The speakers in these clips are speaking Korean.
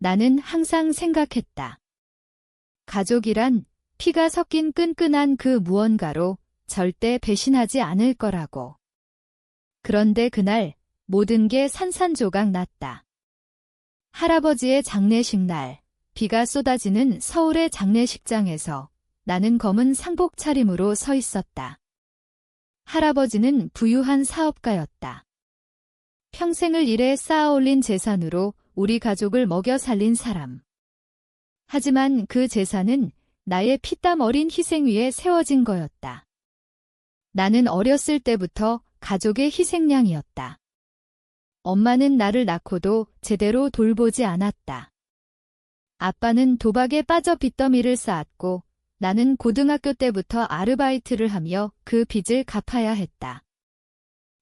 나는 항상 생각했다. 가족이란 피가 섞인 끈끈한 그 무언가로 절대 배신하지 않을 거라고. 그런데 그날 모든 게 산산조각 났다. 할아버지의 장례식 날, 비가 쏟아지는 서울의 장례식장에서 나는 검은 상복 차림으로 서 있었다. 할아버지는 부유한 사업가였다. 평생을 일해 쌓아올린 재산으로 우리 가족을 먹여 살린 사람. 하지만 그 재산은 나의 피땀 어린 희생 위에 세워진 거였다. 나는 어렸을 때부터 가족의 희생양이었다. 엄마는 나를 낳고도 제대로 돌보지 않았다. 아빠는 도박에 빠져 빚더미를 쌓았고 나는 고등학교 때부터 아르바이트를 하며 그 빚을 갚아야 했다.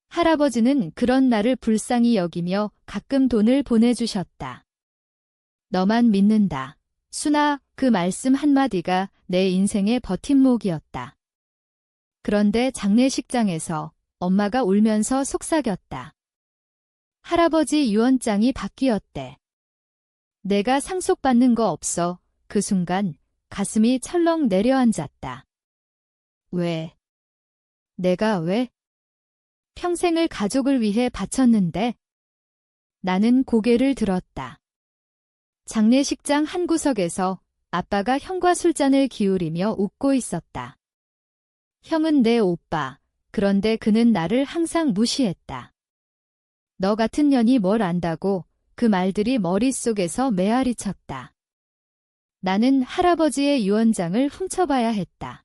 할아버지는 그런 나를 불쌍히 여기며 가끔 돈을 보내주셨다. 너만 믿는다. 순아, 그 말씀 한마디가 내 인생의 버팀목이었다. 그런데 장례식장에서 엄마가 울면서 속삭였다. 할아버지 유언장이 바뀌었대. 내가 상속받는 거 없어. 그 순간 가슴이 철렁 내려앉았다. 왜? 내가 왜? 평생을 가족을 위해 바쳤는데. 나는 고개를 들었다. 장례식장 한 구석에서 아빠가 형과 술잔을 기울이며 웃고 있었다. 형은 내 오빠. 그런데 그는 나를 항상 무시했다. 너 같은 년이 뭘 안다고. 그 말들이 머릿속에서 메아리 쳤다. 나는 할아버지의 유언장을 훔쳐봐야 했다.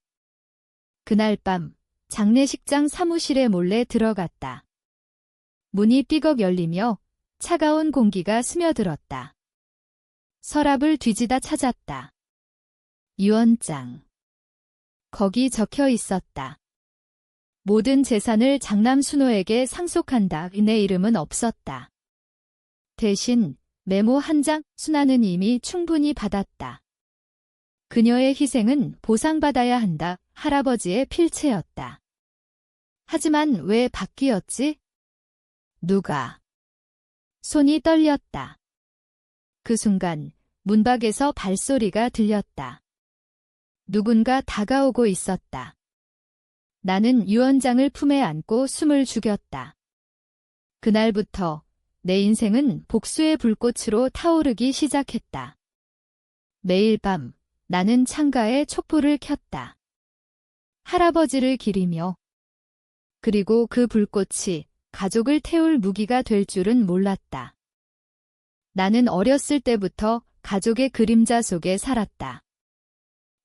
그날 밤 장례식장 사무실에 몰래 들어갔다. 문이 삐걱 열리며 차가운 공기가 스며들었다. 서랍을 뒤지다 찾았다. 유언장. 거기 적혀 있었다. 모든 재산을 장남 순호에게 상속한다. 내 이름은 없었다. 대신 메모 한 장, 순아는 이미 충분히 받았다. 그녀의 희생은 보상받아야 한다. 할아버지의 필체였다. 하지만 왜 바뀌었지? 누가? 손이 떨렸다. 그 순간 문 밖에서 발소리가 들렸다. 누군가 다가오고 있었다. 나는 유언장을 품에 안고 숨을 죽였다. 그날부터 내 인생은 복수의 불꽃으로 타오르기 시작했다. 매일 밤 나는 창가에 촛불을 켰다. 할아버지를 기리며. 그리고 그 불꽃이 가족을 태울 무기가 될 줄은 몰랐다. 나는 어렸을 때부터 가족의 그림자 속에 살았다.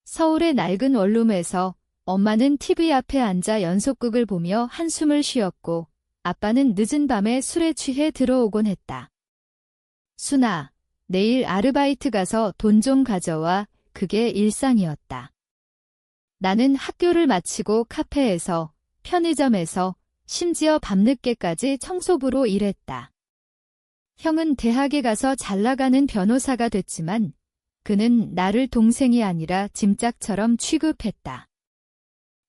서울의 낡은 원룸에서 엄마는 TV 앞에 앉아 연속극을 보며 한숨을 쉬었고 아빠는 늦은 밤에 술에 취해 들어오곤 했다. 순아, 내일 아르바이트 가서 돈 좀 가져와. 그게 일상이었다. 나는 학교를 마치고 카페에서, 편의점에서, 심지어 밤늦게까지 청소부로 일했다. 형은 대학에 가서 잘나가는 변호사가 됐지만 그는 나를 동생이 아니라 짐짝처럼 취급했다.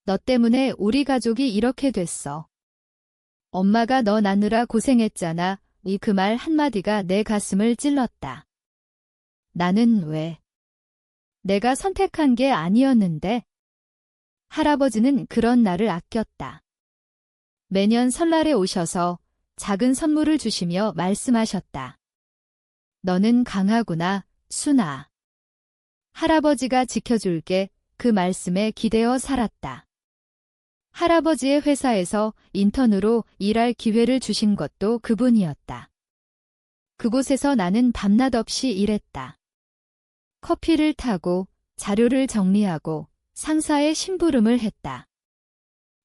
너 때문에 우리 가족이 이렇게 됐어. 엄마가 너 낳느라 고생했잖아. 그 말 한마디가 내 가슴을 찔렀다. 나는 왜? 내가 선택한 게 아니었는데. 할아버지는 그런 나를 아꼈다. 매년 설날에 오셔서 작은 선물을 주시며 말씀하셨다. 너는 강하구나, 순아. 할아버지가 지켜줄게. 그 말씀에 기대어 살았다. 할아버지의 회사에서 인턴으로 일할 기회를 주신 것도 그분이었다. 그곳에서 나는 밤낮 없이 일했다. 커피를 타고 자료를 정리하고 상사의 심부름을 했다.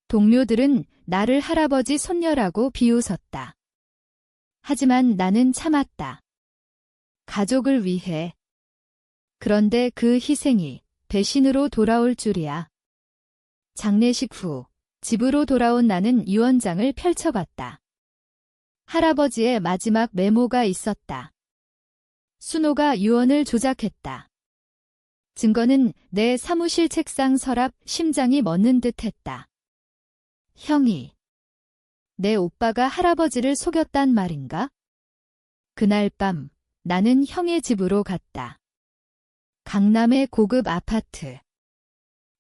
동료들은 나를 할아버지 손녀라고 비웃었다. 하지만 나는 참았다. 가족을 위해. 그런데 그 희생이 배신으로 돌아올 줄이야. 장례식 후 집으로 돌아온 나는 유언장을 펼쳐봤다. 할아버지의 마지막 메모가 있었다. 순호가 유언을 조작했다. 증거는 내 사무실 책상 서랍. 심장이 멎는 듯했다. 형이 내 오빠가 할아버지를 속였단 말인가? 그날 밤 나는 형의 집으로 갔다. 강남의 고급 아파트.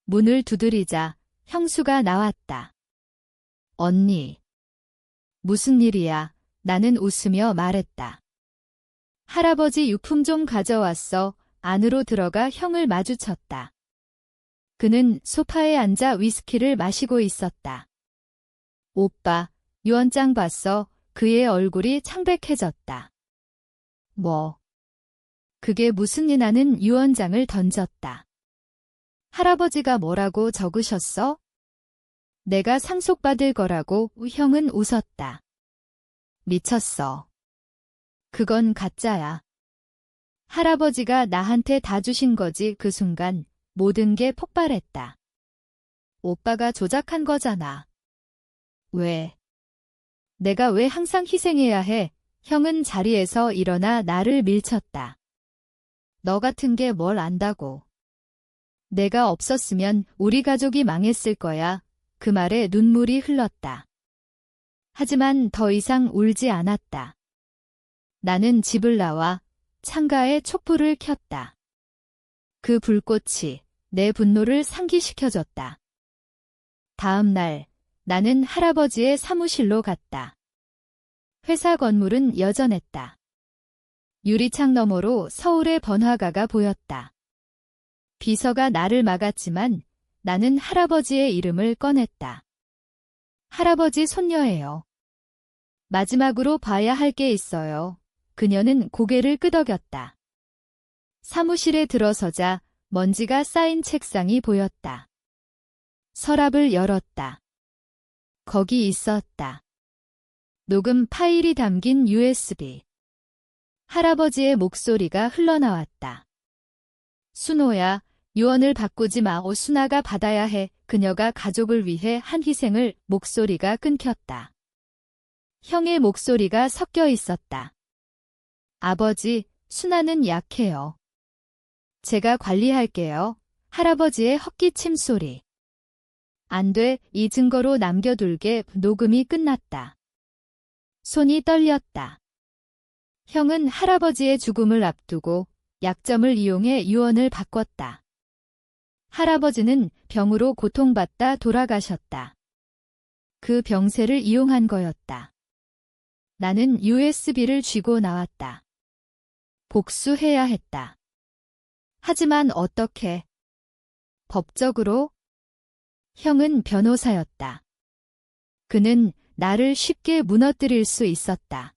문을 두드리자 형수가 나왔다. 언니. 무슨 일이야? 나는 웃으며 말했다. 할아버지 유품 좀 가져왔어. 안으로 들어가 형을 마주쳤다. 그는 소파에 앉아 위스키를 마시고 있었다. 오빠, 유언장 봤어? 그의 얼굴이 창백해졌다. 뭐? 그게 무슨 일? 나는 유언장을 던졌다. 할아버지가 뭐라고 적으셨어? 내가 상속받을 거라고. 형은 웃었다. 미쳤어. 그건 가짜야. 할아버지가 나한테 다 주신 거지. 그 순간 모든 게 폭발했다. 오빠가 조작한 거잖아. 왜? 내가 왜 항상 희생해야 해? 형은 자리에서 일어나 나를 밀쳤다. 너 같은 게 뭘 안다고. 내가 없었으면 우리 가족이 망했을 거야. 그 말에 눈물이 흘렀다. 하지만 더 이상 울지 않았다. 나는 집을 나와 창가에 촛불을 켰다. 그 불꽃이 내 분노를 상기시켜줬다. 다음 날 나는 할아버지의 사무실로 갔다. 회사 건물은 여전했다. 유리창 너머로 서울의 번화가가 보였다. 비서가 나를 막았지만 나는 할아버지의 이름을 꺼냈다. 할아버지 손녀예요. 마지막으로 봐야 할 게 있어요. 그녀는 고개를 끄덕였다. 사무실에 들어서자 먼지가 쌓인 책상이 보였다. 서랍을 열었다. 거기 있었다. 녹음 파일이 담긴 USB. 할아버지의 목소리가 흘러나왔다. 순호야, 유언을 바꾸지 마. 순아가 받아야 해. 그녀가 가족을 위해 한 희생을. 목소리가 끊겼다. 형의 목소리가 섞여 있었다. 아버지, 순아는 약해요. 제가 관리할게요. 할아버지의 헛기침 소리. 안 돼, 이 증거로 남겨둘게. 녹음이 끝났다. 손이 떨렸다. 형은 할아버지의 죽음을 앞두고 약점을 이용해 유언을 바꿨다. 할아버지는 병으로 고통받다 돌아가셨다. 그 병세를 이용한 거였다. 나는 USB를 쥐고 나왔다. 복수해야 했다. 하지만 어떻게? 법적으로? 형은 변호사였다. 그는 나를 쉽게 무너뜨릴 수 있었다.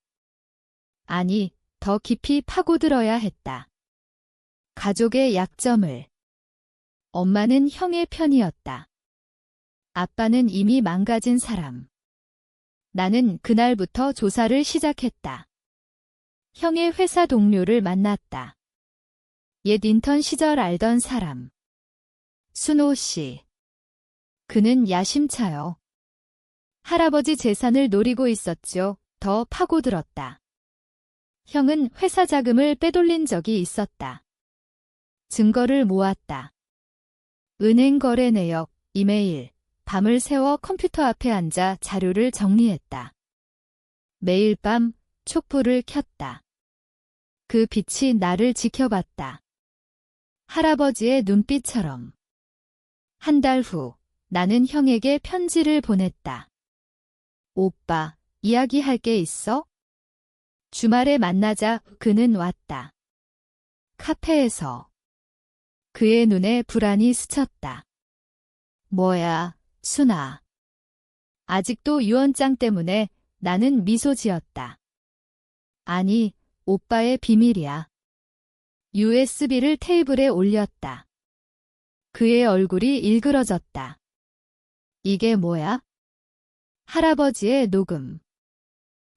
아니, 더 깊이 파고들어야 했다. 가족의 약점을. 엄마는 형의 편이었다. 아빠는 이미 망가진 사람. 나는 그날부터 조사를 시작했다. 형의 회사 동료를 만났다. 옛 인턴 시절 알던 사람. 순호 씨. 그는 야심차요. 할아버지 재산을 노리고 있었죠. 더 파고들었다. 형은 회사 자금을 빼돌린 적이 있었다. 증거를 모았다. 은행 거래 내역, 이메일, 밤을 새워 컴퓨터 앞에 앉아 자료를 정리했다. 매일 밤 촛불을 켰다. 그 빛이 나를 지켜봤다. 할아버지의 눈빛처럼. 한 달 후, 나는 형에게 편지를 보냈다. 오빠, 이야기할 게 있어? 주말에 만나자. 그는 왔다. 카페에서. 그의 눈에 불안이 스쳤다. 뭐야, 순아. 아직도 유언장 때문에. 나는 미소 지었다. 아니, 오빠의 비밀이야. USB를 테이블에 올렸다. 그의 얼굴이 일그러졌다. 이게 뭐야? 할아버지의 녹음.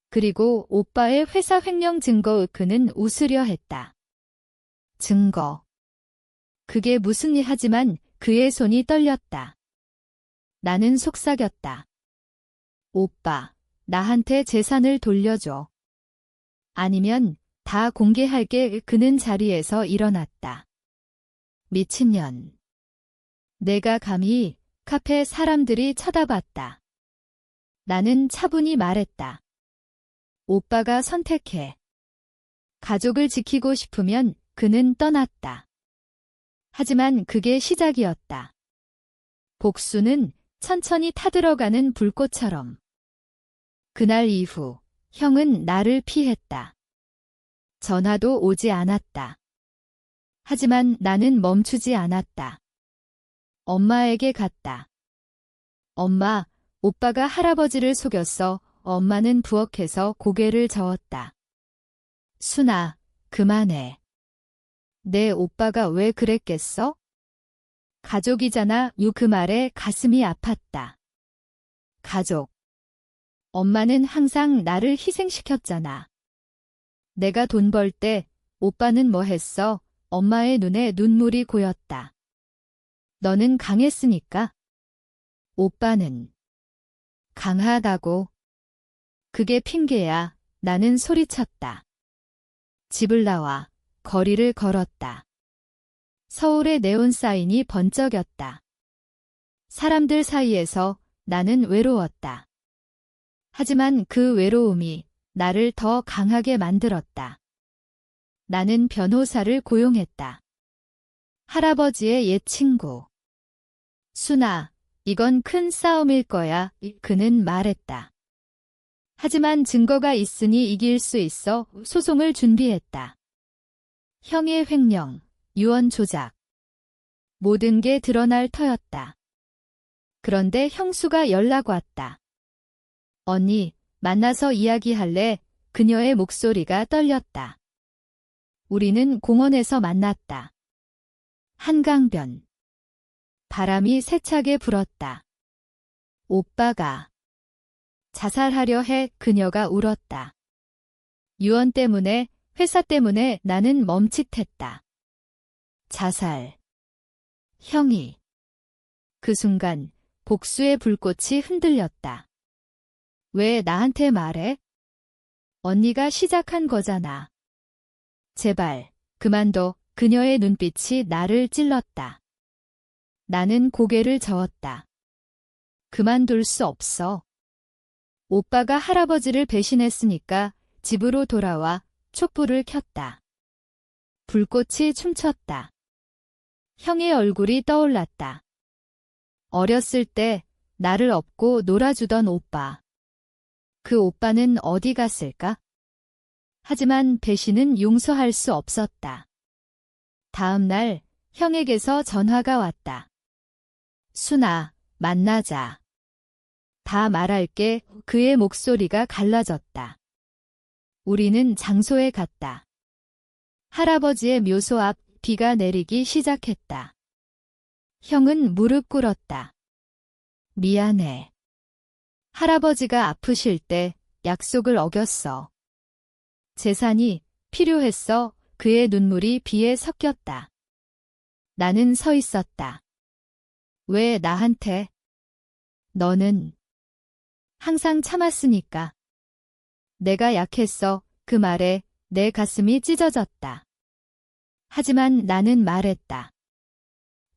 그리고 오빠의 회사 횡령 증거. 그는 웃으려 했다. 증거. 그게 무슨 일? 하지만 그의 손이 떨렸다. 나는 속삭였다. 오빠, 나한테 재산을 돌려줘. 아니면 다 공개할게. 그는 자리에서 일어났다. 미친년. 내가 감히. 카페 사람들이 쳐다봤다. 나는 차분히 말했다. 오빠가 선택해. 가족을 지키고 싶으면 그는 떠났다. 하지만 그게 시작이었다. 복수는 천천히 타들어가는 불꽃처럼. 그날 이후 형은 나를 피했다. 전화도 오지 않았다. 하지만 나는 멈추지 않았다. 엄마에게 갔다. 엄마, 오빠가 할아버지를 속였어. 엄마는 부엌에서 고개를 저었다. 순아, 그만해. 내 오빠가 왜 그랬겠어? 가족이잖아. 그 말에 가슴이 아팠다. 가족. 엄마는 항상 나를 희생시켰잖아. 내가 돈 벌 때 오빠는 뭐 했어? 엄마의 눈에 눈물이 고였다. 너는 강했으니까. 오빠는 강하다고. 그게 핑계야. 나는 소리쳤다. 집을 나와 거리를 걸었다. 서울의 네온 사인이 번쩍였다. 사람들 사이에서 나는 외로웠다. 하지만 그 외로움이 나를 더 강하게 만들었다. 나는 변호사를 고용했다. 할아버지의 옛 친구. 순아, 이건 큰 싸움일 거야. 그는 말했다. 하지만 증거가 있으니 이길 수 있어. 소송을 준비했다. 형의 횡령, 유언 조작. 모든 게 드러날 터였다. 그런데 형수가 연락 왔다. 언니, 만나서 이야기할래? 그녀의 목소리가 떨렸다. 우리는 공원에서 만났다. 한강변. 바람이 세차게 불었다. 오빠가 자살하려 해. 그녀가 울었다. 유언 때문에, 회사 때문에 나는 멈칫했다. 자살. 형이. 그 순간 복수의 불꽃이 흔들렸다. 왜 나한테 말해? 언니가 시작한 거잖아. 제발, 그만둬. 그녀의 눈빛이 나를 찔렀다. 나는 고개를 저었다. 그만둘 수 없어. 오빠가 할아버지를 배신했으니까 집으로 돌아와. 촛불을 켰다. 불꽃이 춤췄다. 형의 얼굴이 떠올랐다. 어렸을 때 나를 업고 놀아주던 오빠. 그 오빠는 어디 갔을까? 하지만 배신은 용서할 수 없었다. 다음 날 형에게서 전화가 왔다. 순아, 만나자. 다 말할게. 그의 목소리가 갈라졌다. 우리는 장소에 갔다. 할아버지의 묘소 앞. 비가 내리기 시작했다. 형은 무릎 꿇었다. 미안해. 할아버지가 아프실 때 약속을 어겼어. 재산이 필요했어. 그의 눈물이 비에 섞였다. 나는 서 있었다. 왜 나한테? 너는 항상 참았으니까. 내가 약했어. 그 말에 내 가슴이 찢어졌다. 하지만 나는 말했다.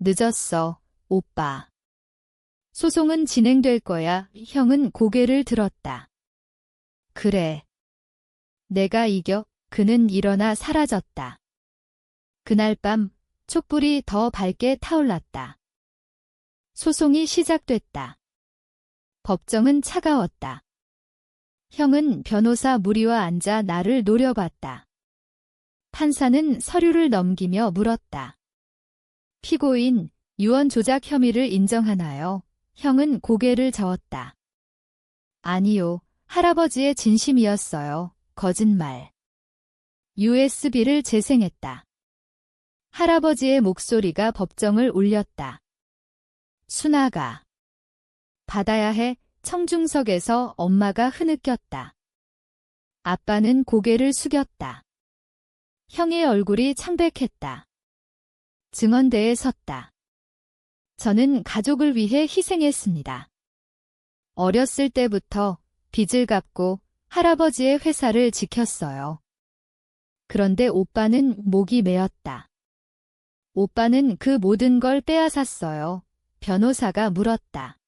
늦었어, 오빠. 소송은 진행될 거야. 형은 고개를 들었다. 그래. 내가 이겨. 그는 일어나 사라졌다. 그날 밤 촛불이 더 밝게 타올랐다. 소송이 시작됐다. 법정은 차가웠다. 형은 변호사 무리와 앉아 나를 노려봤다. 판사는 서류를 넘기며 물었다. 피고인, 유언 조작 혐의를 인정하나요? 형은 고개를 저었다. 아니요, 할아버지의 진심이었어요. 거짓말. USB를 재생했다. 할아버지의 목소리가 법정을 울렸다. 순아가 받아야 해. 청중석에서 엄마가 흐느꼈다. 아빠는 고개를 숙였다. 형의 얼굴이 창백했다. 증언대에 섰다. 저는 가족을 위해 희생했습니다. 어렸을 때부터 빚을 갚고 할아버지의 회사를 지켰어요. 그런데 오빠는 목이 메었다. 오빠는 그 모든 걸 빼앗았어요. 변호사가 물었다.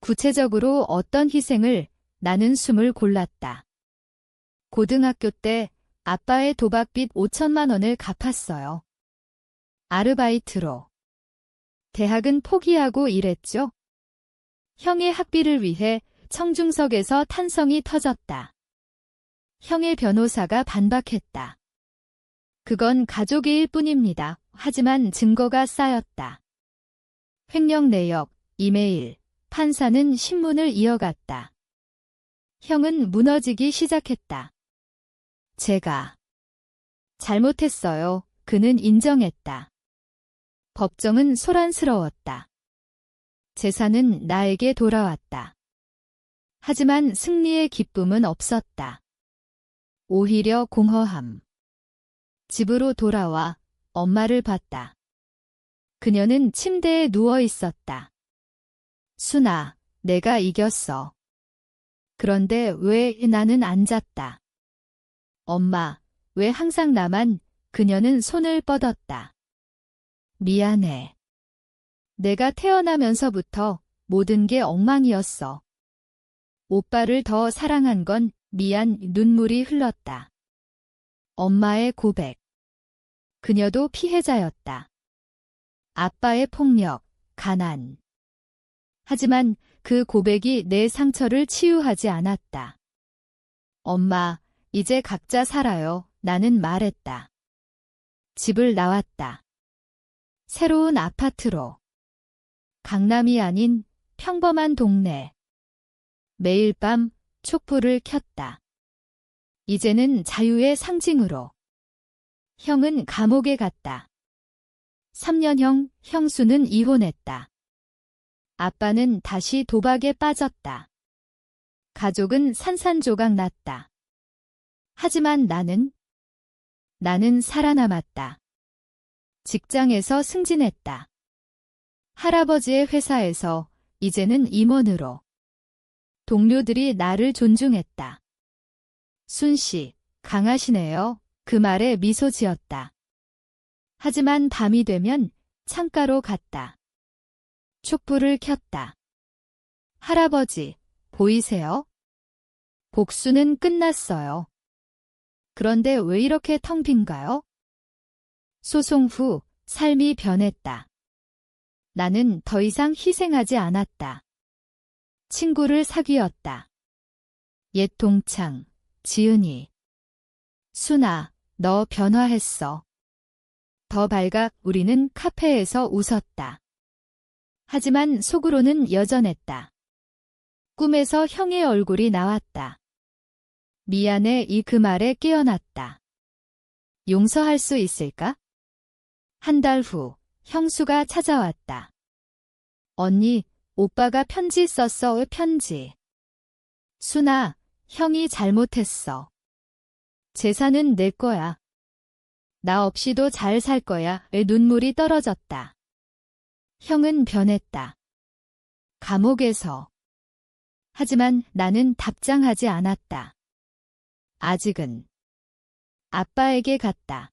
구체적으로 어떤 희생을? 나는 숨을 골랐다. 고등학교 때 아빠의 도박빚 5천만 원을 갚았어요. 아르바이트로. 대학은 포기하고 일했죠. 형의 학비를 위해 청중석에서 탄성이 터졌다. 형의 변호사가 반박했다. 그건 가족의 일뿐입니다. 하지만 증거가 쌓였다. 횡령 내역, 이메일, 판사는 신문을 이어갔다. 형은 무너지기 시작했다. 제가 잘못했어요. 그는 인정했다. 법정은 소란스러웠다. 재산은 나에게 돌아왔다. 하지만 승리의 기쁨은 없었다. 오히려 공허함. 집으로 돌아와 엄마를 봤다. 그녀는 침대에 누워 있었다. 순아, 내가 이겼어. 그런데 왜 나는 안 잤다. 엄마, 왜 항상 나만? 그녀는 손을 뻗었다. 미안해. 내가 태어나면서부터 모든 게 엉망이었어. 오빠를 더 사랑한 건 미안. 눈물이 흘렀다. 엄마의 고백. 그녀도 피해자였다. 아빠의 폭력, 가난. 하지만 그 고백이 내 상처를 치유하지 않았다. 엄마, 이제 각자 살아요. 나는 말했다. 집을 나왔다. 새로운 아파트로. 강남이 아닌 평범한 동네. 매일 밤 촛불을 켰다. 이제는 자유의 상징으로. 형은 감옥에 갔다. 3년형, 형수는 이혼했다. 아빠는 다시 도박에 빠졌다. 가족은 산산조각 났다. 하지만 나는 살아남았다. 직장에서 승진했다. 할아버지의 회사에서 이제는 임원으로. 동료들이 나를 존중했다. 순씨, 강하시네요. 그 말에 미소 지었다. 하지만 밤이 되면 창가로 갔다. 촛불을 켰다. 할아버지, 보이세요? 복수는 끝났어요. 그런데 왜 이렇게 텅 빈가요? 소송 후 삶이 변했다. 나는 더 이상 희생하지 않았다. 친구를 사귀었다. 옛 동창, 지은이. 순아, 너 변화했어. 더 밝아. 우리는 카페에서 웃었다. 하지만 속으로는 여전했다. 꿈에서 형의 얼굴이 나왔다. 미안해. 그 말에 깨어났다. 용서할 수 있을까? 한 달 후, 형수가 찾아왔다. 언니, 오빠가 편지 썼어. 편지. 순아, 형이 잘못했어. 재산은 내 거야. 나 없이도 잘 살 거야. 눈물이 떨어졌다. 형은 변했다. 감옥에서. 하지만 나는 답장하지 않았다. 아직은. 아빠에게 갔다.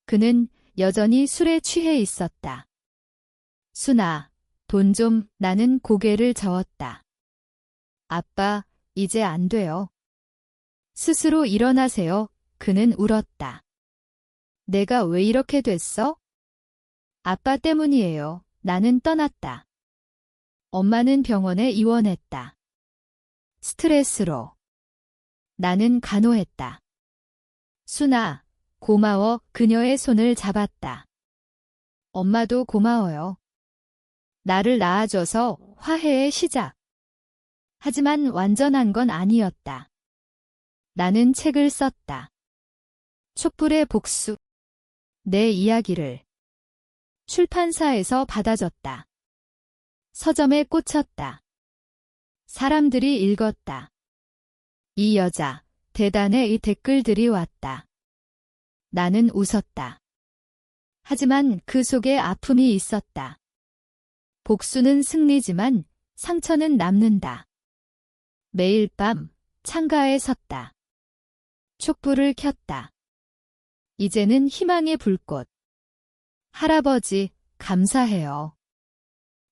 그는 여전히 술에 취해 있었다. 순아, 돈 좀. 나는 고개를 저었다. 아빠, 이제 안 돼요. 스스로 일어나세요. 그는 울었다. 내가 왜 이렇게 됐어? 아빠 때문이에요. 나는 떠났다. 엄마는 병원에 입원했다. 스트레스로. 나는 간호했다. 순아, 고마워. 그녀의 손을 잡았다. 엄마도 고마워요. 나를 낳아줘서. 화해의 시작. 하지만 완전한 건 아니었다. 나는 책을 썼다. 촛불의 복수. 내 이야기를. 출판사에서 받아줬다. 서점에 꽂혔다. 사람들이 읽었다. 이 여자, 대단해. 이 댓글들이 왔다. 나는 웃었다. 하지만 그 속에 아픔이 있었다. 복수는 승리지만 상처는 남는다. 매일 밤 창가에 섰다. 촛불을 켰다. 이제는 희망의 불꽃. 할아버지, 감사해요.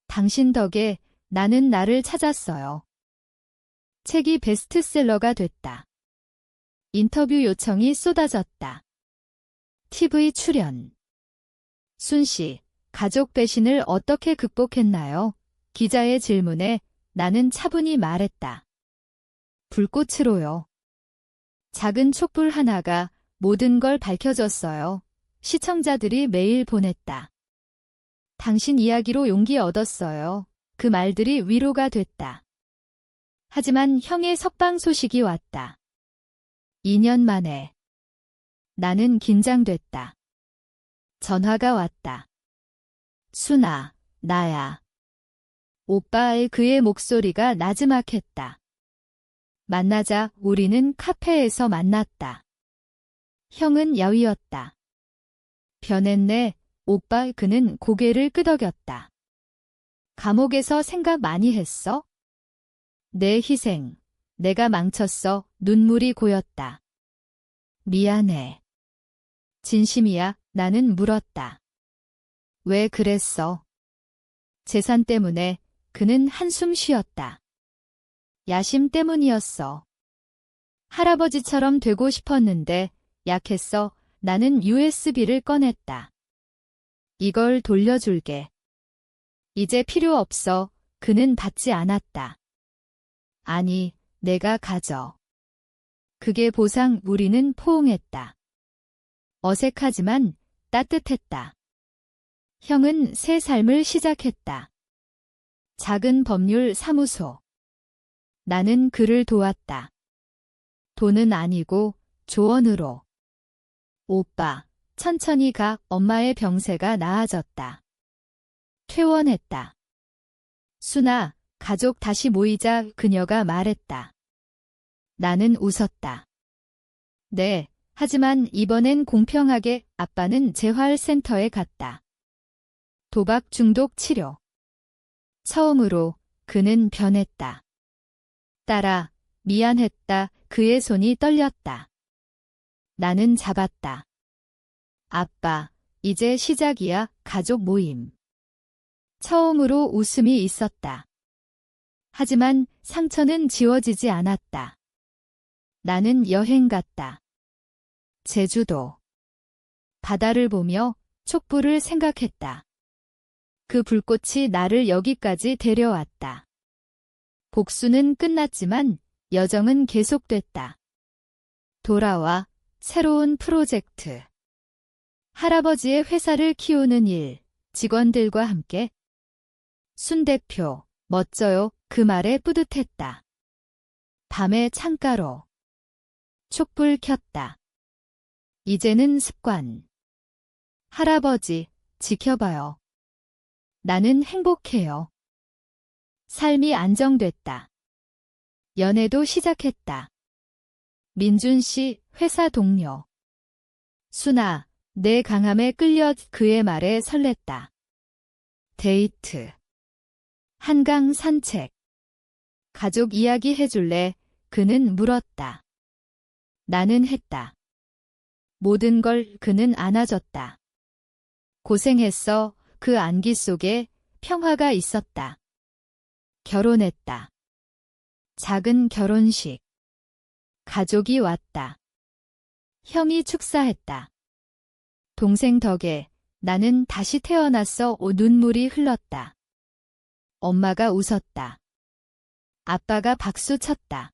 당신 덕에 나는 나를 찾았어요. 책이 베스트셀러가 됐다. 인터뷰 요청이 쏟아졌다. TV 출연. 순씨, 가족 배신을 어떻게 극복했나요? 기자의 질문에 나는 차분히 말했다. 불꽃으로요. 작은 촛불 하나가 모든 걸 밝혀줬어요. 시청자들이 메일 보냈다. 당신 이야기로 용기 얻었어요. 그 말들이 위로가 됐다. 하지만 형의 석방 소식이 왔다. 2년 만에. 나는 긴장됐다. 전화가 왔다. 순아, 나야. 오빠의 그의 목소리가 나지막했다. 만나자. 우리는 카페에서 만났다. 형은 야위었다. 변했네. 오빠. 그는 고개를 끄덕였다. 감옥에서 생각 많이 했어? 내 희생. 내가 망쳤어. 눈물이 고였다. 미안해. 진심이야. 나는 물었다. 왜 그랬어? 재산 때문에. 그는 한숨 쉬었다. 야심 때문이었어. 할아버지처럼 되고 싶었는데 약했어. 나는 USB를 꺼냈다. 이걸 돌려줄게. 이제 필요 없어. 그는 받지 않았다. 아니, 내가 가져. 그게 보상. 우리는 포옹했다. 어색하지만 따뜻했다. 형은 새 삶을 시작했다. 작은 법률 사무소. 나는 그를 도왔다. 돈은 아니고 조언으로. 오빠, 천천히 가. 엄마의 병세가 나아졌다. 퇴원했다. 순아, 가족 다시 모이자. 그녀가 말했다. 나는 웃었다. 네, 하지만 이번엔 공평하게. 아빠는 재활센터에 갔다. 도박 중독 치료. 처음으로 그는 변했다. 딸아, 미안했다. 그의 손이 떨렸다. 나는 잡았다. 아빠, 이제 시작이야. 가족 모임. 처음으로 웃음이 있었다. 하지만 상처는 지워지지 않았다. 나는 여행 갔다. 제주도. 바다를 보며 촛불을 생각했다. 그 불꽃이 나를 여기까지 데려왔다. 복수는 끝났지만 여정은 계속됐다. 돌아와. 새로운 프로젝트. 할아버지의 회사를 키우는 일. 직원들과 함께. 순 대표, 멋져요. 그 말에 뿌듯했다. 밤에 창가로. 촛불 켰다. 이제는 습관. 할아버지, 지켜봐요. 나는 행복해요. 삶이 안정됐다. 연애도 시작했다. 민준 씨, 회사 동료. 순아, 내 강함에 끌려. 그의 말에 설렜다. 데이트. 한강 산책. 가족 이야기 해줄래? 그는 물었다. 나는 했다. 모든 걸 그는 안아줬다. 고생했어. 그 안기 속에 평화가 있었다. 결혼했다. 작은 결혼식. 가족이 왔다. 형이 축사했다. 동생 덕에 나는 다시 태어났어. 눈물이 흘렀다. 엄마가 웃었다. 아빠가 박수 쳤다.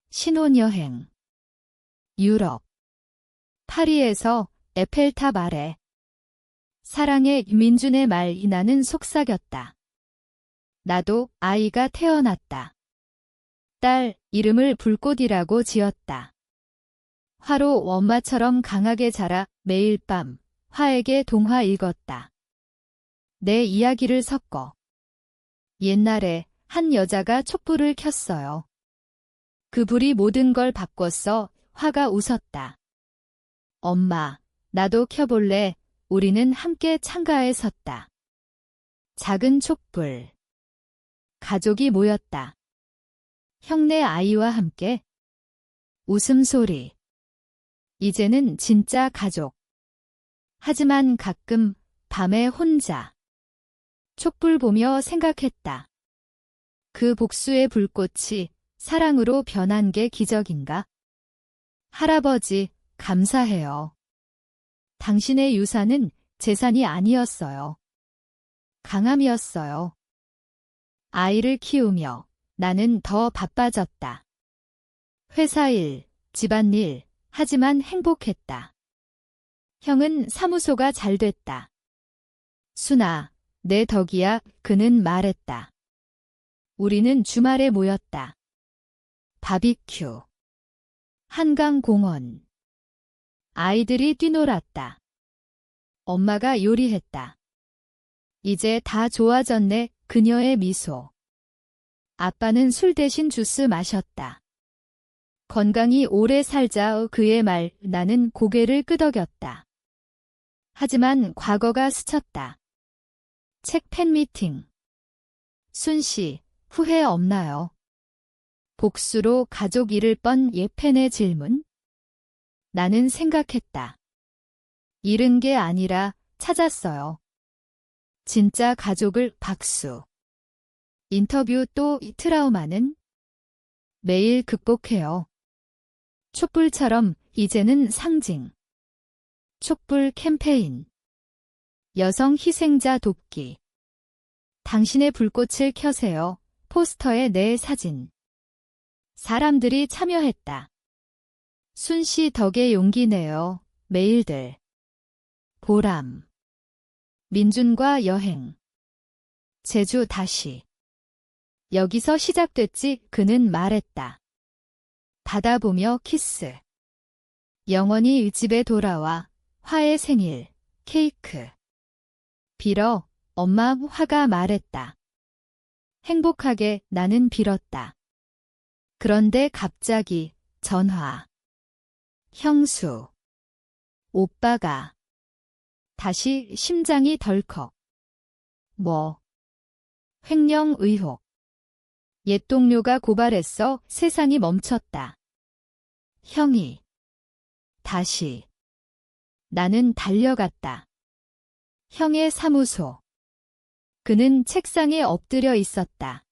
신혼여행. 유럽. 파리에서 에펠탑 아래. 사랑해. 민준의 말이 나는 속삭였다. 나도 아이가 태어났다. 딸, 이름을 불꽃이라고 지었다. 화로 엄마처럼 강하게 자라. 매일 밤 화에게 동화 읽었다. 내 이야기를 섞어. 옛날에 한 여자가 촛불을 켰어요. 그 불이 모든 걸 바꿨어. 화가 웃었다. 엄마, 나도 켜볼래. 우리는 함께 창가에 섰다. 작은 촛불. 가족이 모였다. 형네 아이와 함께. 웃음소리. 이제는 진짜 가족. 하지만 가끔 밤에 혼자. 촛불 보며 생각했다. 그 복수의 불꽃이 사랑으로 변한 게 기적인가? 할아버지, 감사해요. 당신의 유산은 재산이 아니었어요. 강함이었어요. 아이를 키우며 나는 더 바빠졌다. 회사 일, 집안일, 하지만 행복했다. 형은 사무소가 잘 됐다. 순아, 내 덕이야, 그는 말했다. 우리는 주말에 모였다. 바비큐. 한강공원. 아이들이 뛰놀았다. 엄마가 요리했다. 이제 다 좋아졌네, 그녀의 미소. 아빠는 술 대신 주스 마셨다. 건강히 오래 살자 그의 말, 나는 고개를 끄덕였다. 하지만 과거가 스쳤다. 책 팬미팅. 순씨, 후회 없나요? 복수로 가족 잃을 뻔 예팬의 질문? 나는 생각했다. 잃은 게 아니라 찾았어요. 진짜 가족을 박수. 인터뷰 또 이 트라우마는? 매일 극복해요. 촛불처럼 이제는 상징. 촛불 캠페인. 여성 희생자 돕기. 당신의 불꽃을 켜세요. 포스터에 내 사진. 사람들이 참여했다. 순씨 덕에 용기 내요. 메일들. 보람. 민준과 여행. 제주 다시. 여기서 시작됐지, 그는 말했다. 바다 보며 키스. 영원히 집에 돌아와. 화의 생일. 케이크. 빌어. 엄마 화가 말했다. 행복하게 나는 빌었다. 그런데 갑자기 전화. 형수. 오빠가. 다시 심장이 덜컥. 뭐? 횡령 의혹. 옛 동료가 고발했어. 세상이 멈췄다. 형이. 다시. 나는 달려갔다. 형의 사무소. 그는 책상에 엎드려 있었다.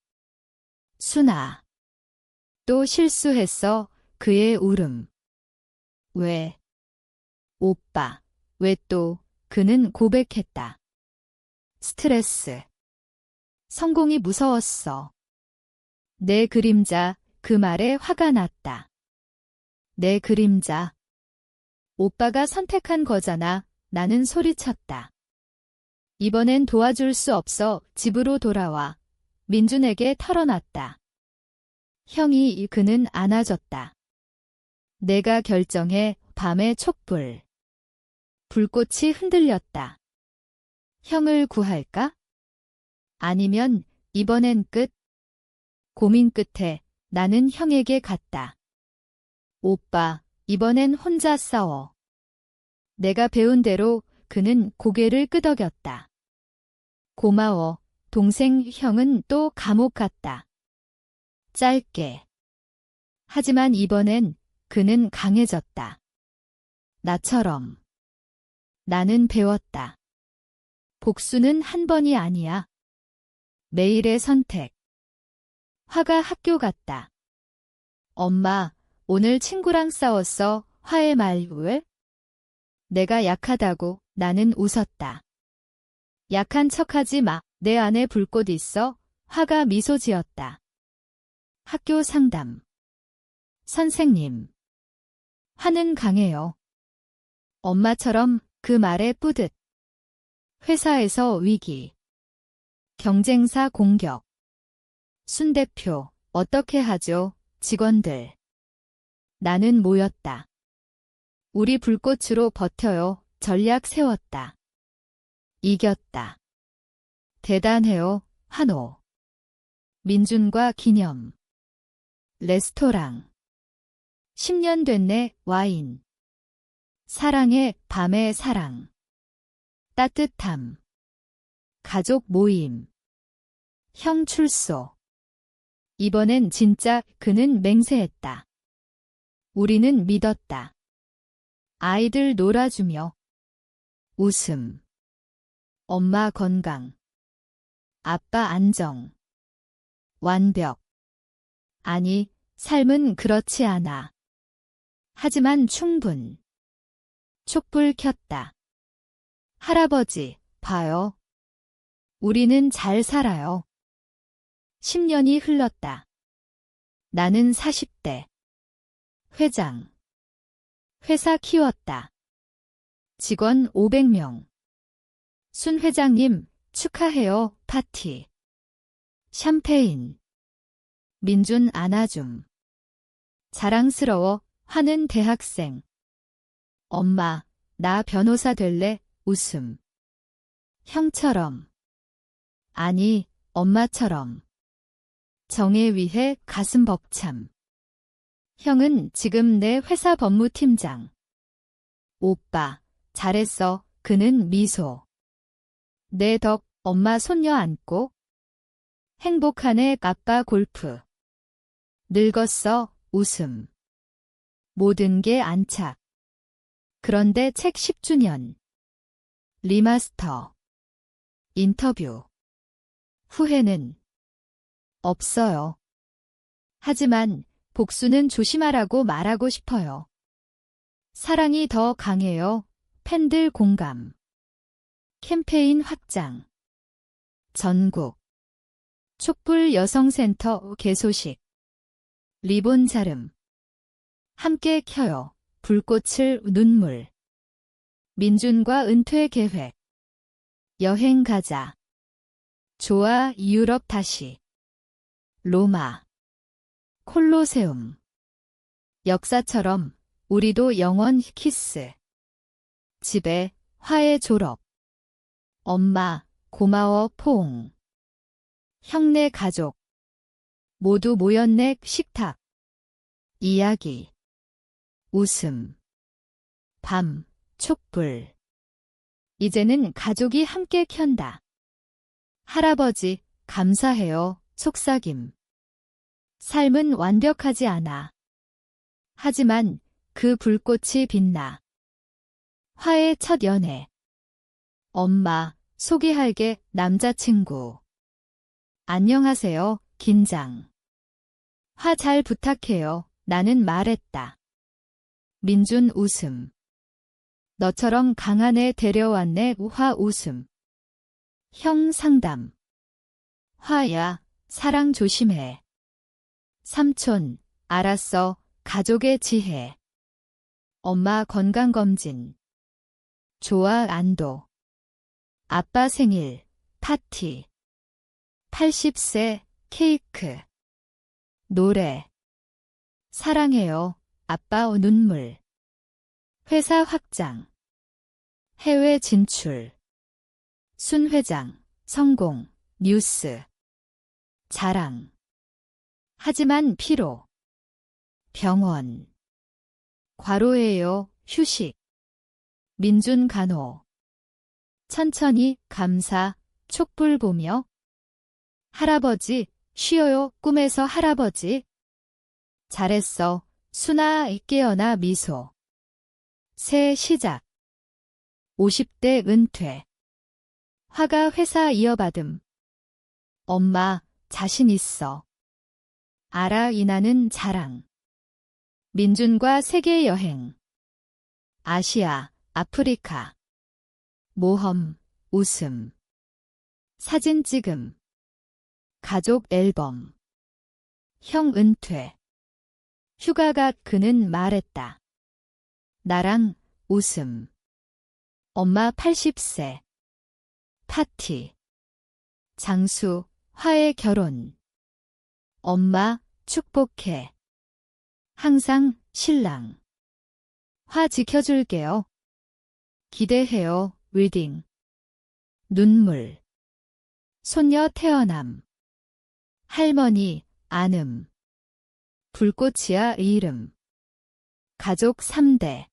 순아. 또 실수했어. 그의 울음. 왜? 오빠. 왜 또? 그는 고백했다. 스트레스. 성공이 무서웠어. 내 그림자. 그 말에 화가 났다. 내 그림자. 오빠가 선택한 거잖아. 나는 소리쳤다. 이번엔 도와줄 수 없어. 집으로 돌아와. 민준에게 털어놨다. 형이 그는 안아줬다. 내가 결정해. 밤의 촛불. 불꽃이 흔들렸다. 형을 구할까? 아니면 이번엔 끝? 고민 끝에 나는 형에게 갔다. 오빠, 이번엔 혼자 싸워. 내가 배운 대로. 그는 고개를 끄덕였다. 고마워. 동생. 형은 또 감옥 갔다. 짧게. 하지만 이번엔 그는 강해졌다. 나처럼. 나는 배웠다. 복수는 한 번이 아니야. 매일의 선택. 화가 학교 갔다. 엄마, 오늘 친구랑 싸웠어. 화해 말 왜? 내가 약하다고. 나는 웃었다. 약한 척하지 마. 내 안에 불꽃 있어. 화가 미소 지었다. 학교 상담. 선생님. 화는 강해요. 엄마처럼. 그 말에 뿌듯. 회사에서 위기. 경쟁사 공격. 순 대표. 어떻게 하죠? 직원들. 나는 모였다. 우리 불꽃으로 버텨요. 전략 세웠다. 이겼다. 대단해요. 한호. 민준과 기념. 레스토랑. 10년 됐네. 와인. 사랑의 밤의 사랑. 따뜻함. 가족 모임. 형 출소. 이번엔 진짜. 그는 맹세했다. 우리는 믿었다. 아이들 놀아주며. 웃음. 엄마 건강. 아빠 안정. 완벽. 아니, 삶은 그렇지 않아. 하지만 충분. 촛불 켰다. 할아버지, 봐요. 우리는 잘 살아요. 10년이 흘렀다. 나는 40대. 회장. 회사 키웠다. 직원 500명. 순 회장님, 축하해요, 파티. 샴페인. 민준 안아줌. 자랑스러워, 하는 대학생. 엄마, 나 변호사 될래? 웃음. 형처럼. 아니, 엄마처럼. 정에 위해 가슴 벅참. 형은 지금 내 회사 법무팀장. 오빠, 잘했어. 그는 미소. 내 덕 엄마 손녀 안고. 행복하네 아빠 골프. 늙었어. 웃음. 모든 게 안착. 그런데 책 10주년. 리마스터. 인터뷰. 후회는 없어요. 하지만 복수는 조심하라고 말하고 싶어요. 사랑이 더 강해요. 팬들 공감. 캠페인 확장. 전국. 촛불 여성센터 개소식. 리본 자름. 함께 켜요. 불꽃을 눈물. 민준과 은퇴 계획. 여행 가자. 좋아 유럽 다시. 로마. 콜로세움. 역사처럼 우리도 영원 키스. 집에 화해 졸업. 엄마 고마워 포옹. 형네 가족. 모두 모였네 식탁. 이야기. 웃음. 밤. 촛불. 이제는 가족이 함께 켠다. 할아버지, 감사해요. 속삭임. 삶은 완벽하지 않아. 하지만 그 불꽃이 빛나. 화의 첫 연애. 엄마, 소개할게 남자친구. 안녕하세요. 긴장. 화 잘 부탁해요. 나는 말했다. 민준 웃음. 너처럼 강한 애 데려왔네. 화 웃음. 형 상담. 화야, 사랑 조심해. 삼촌, 알았어. 가족의 지혜. 엄마 건강검진. 좋아 안도. 아빠 생일, 파티. 80세, 케이크. 노래. 사랑해요. 아빠 눈물. 회사 확장. 해외 진출. 순 회장, 성공, 뉴스. 자랑. 하지만 피로. 병원. 과로예요. 휴식. 민준 간호. 천천히 감사. 촛불 보며. 할아버지, 쉬어요. 꿈에서 할아버지. 잘했어. 순아 깨어나 미소. 새 시작. 50대 은퇴. 화가 회사 이어받음. 엄마, 자신 있어. 알아 이나는 자랑. 민준과 세계 여행. 아시아, 아프리카. 모험, 웃음. 사진 찍음. 가족 앨범. 형 은퇴. 휴가가 그는 말했다. 나랑 웃음. 엄마 80세. 파티. 장수, 화해 결혼. 엄마, 축복해. 항상 신랑. 화 지켜줄게요. 기대해요. 웨딩. 눈물. 손녀 태어남. 할머니, 안음. 불꽃이야 이름. 가족 3대.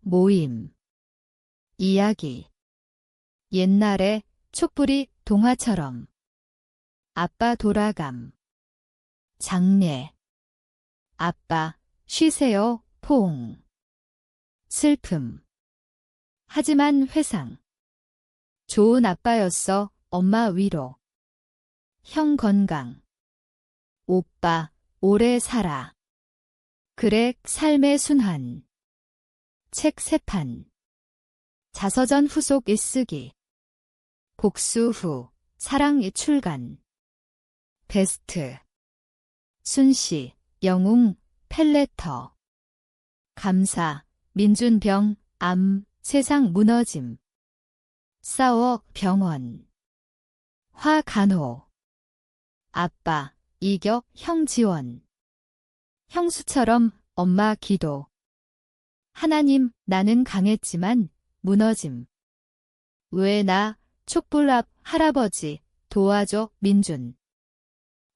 모임. 이야기. 옛날에 촛불이 동화처럼. 아빠 돌아감. 장례. 아빠, 쉬세요. 포옹. 슬픔. 하지만 회상. 좋은 아빠였어. 엄마 위로. 형 건강. 오빠, 오래 살아. 그래, 삶의 순환. 책 3판. 자서전 후속 일쓰기. 복수 후, 사랑 출간. 베스트. 순시, 영웅, 펠레터. 감사, 민준병, 암, 세상 무너짐. 싸워, 병원. 화간호. 아빠, 이겨, 형 지원. 형수처럼 엄마 기도. 하나님, 나는 강했지만 무너짐. 왜 나, 촛불 앞 할아버지, 도와줘, 민준.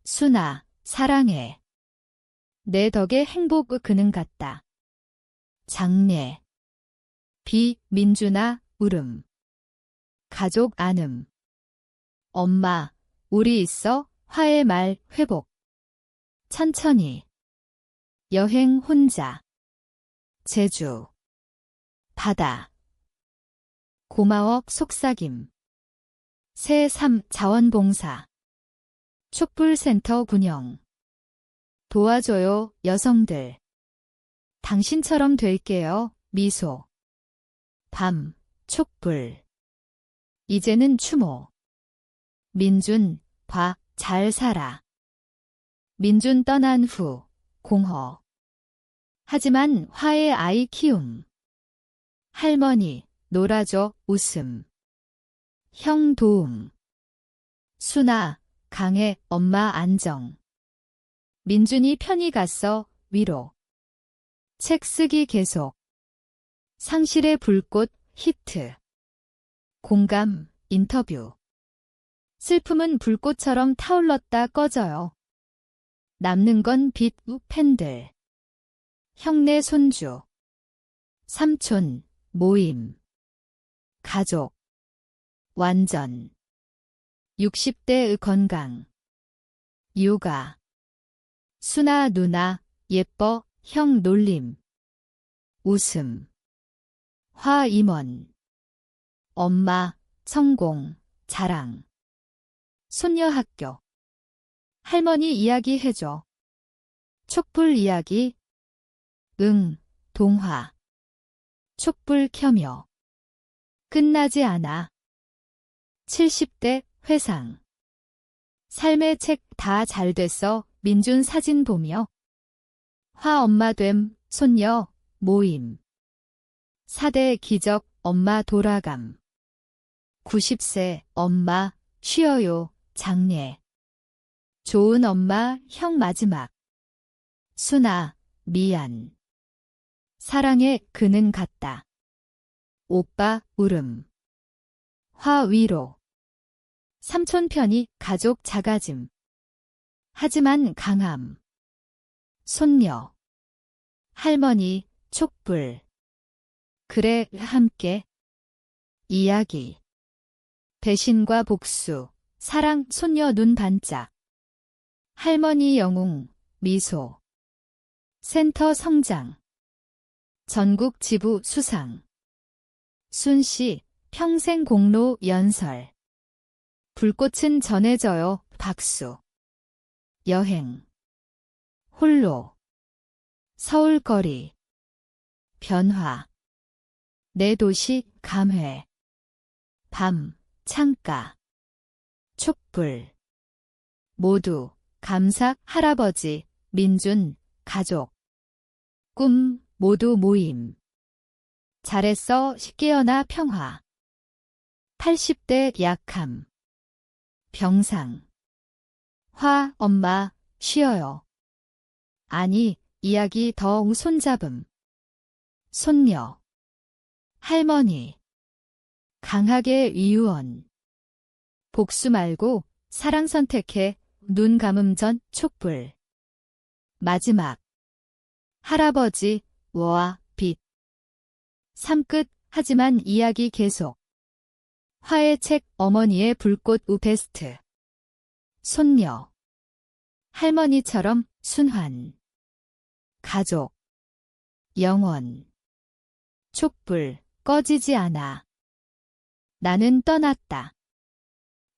순아, 사랑해. 내 덕에 행복 그는 같다. 장례. 비, 민준아, 울음. 가족 안음. 엄마, 우리 있어, 화해 말, 회복. 천천히. 여행 혼자. 제주. 바다. 고마워, 속삭임. 새3 자원봉사. 촛불센터 운영. 도와줘요, 여성들. 당신처럼 될게요, 미소. 밤, 촛불. 이제는 추모. 민준, 봐, 잘 살아. 민준 떠난 후, 공허. 하지만 화의 아이 키움. 할머니, 놀아줘, 웃음. 형 도움. 순아, 강해, 엄마 안정. 민준이 편히 갔어, 위로. 책 쓰기 계속. 상실의 불꽃, 히트. 공감, 인터뷰. 슬픔은 불꽃처럼 타올랐다 꺼져요. 남는 건 빛, 팬들. 형네 손주. 삼촌, 모임. 가족. 완전. 60대의 건강. 육아. 순아 누나, 예뻐, 형 놀림. 웃음. 화 임원. 엄마, 성공, 자랑. 손녀 학교. 할머니 이야기 해줘. 촛불 이야기. 응, 동화. 촛불 켜며. 끝나지 않아. 70대 회상. 삶의 책 다 잘 됐어, 민준 사진 보며. 화 엄마됨, 손녀, 모임. 4대 기적, 엄마 돌아감. 90세, 엄마, 쉬어요, 장례. 좋은 엄마, 형 마지막. 순아, 미안. 사랑에 그는 같다. 오빠, 울음. 화 위로. 삼촌 편이 가족 자가짐. 하지만 강함. 손녀. 할머니, 촛불. 그래, 함께. 이야기. 배신과 복수. 사랑, 손녀 눈 반짝. 할머니 영웅, 미소. 센터 성장. 전국 지부 수상. 순씨, 평생 공로 연설. 불꽃은 전해져요, 박수. 여행. 홀로. 서울거리. 변화. 내 도시 감회. 밤, 창가. 촛불. 모두, 감사, 할아버지, 민준, 가족. 꿈, 모두 모임. 잘했어, 깨어나 평화. 80대 약함. 병상. 화, 엄마, 쉬어요. 아니, 이야기 더 손잡음. 손녀. 할머니. 강하게 위유원. 복수 말고 사랑 선택해, 눈 감음 전 촛불. 마지막. 할아버지, 와, 빛. 삶 끝, 하지만 이야기 계속. 화의 책, 어머니의 불꽃 우 베스트. 손녀. 할머니처럼 순환. 가족. 영원. 촛불, 꺼지지 않아. 나는 떠났다.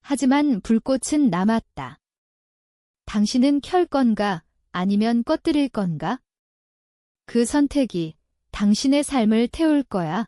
하지만 불꽃은 남았다. 당신은 켤 건가, 아니면 꺼뜨릴 건가? 그 선택이 당신의 삶을 태울 거야.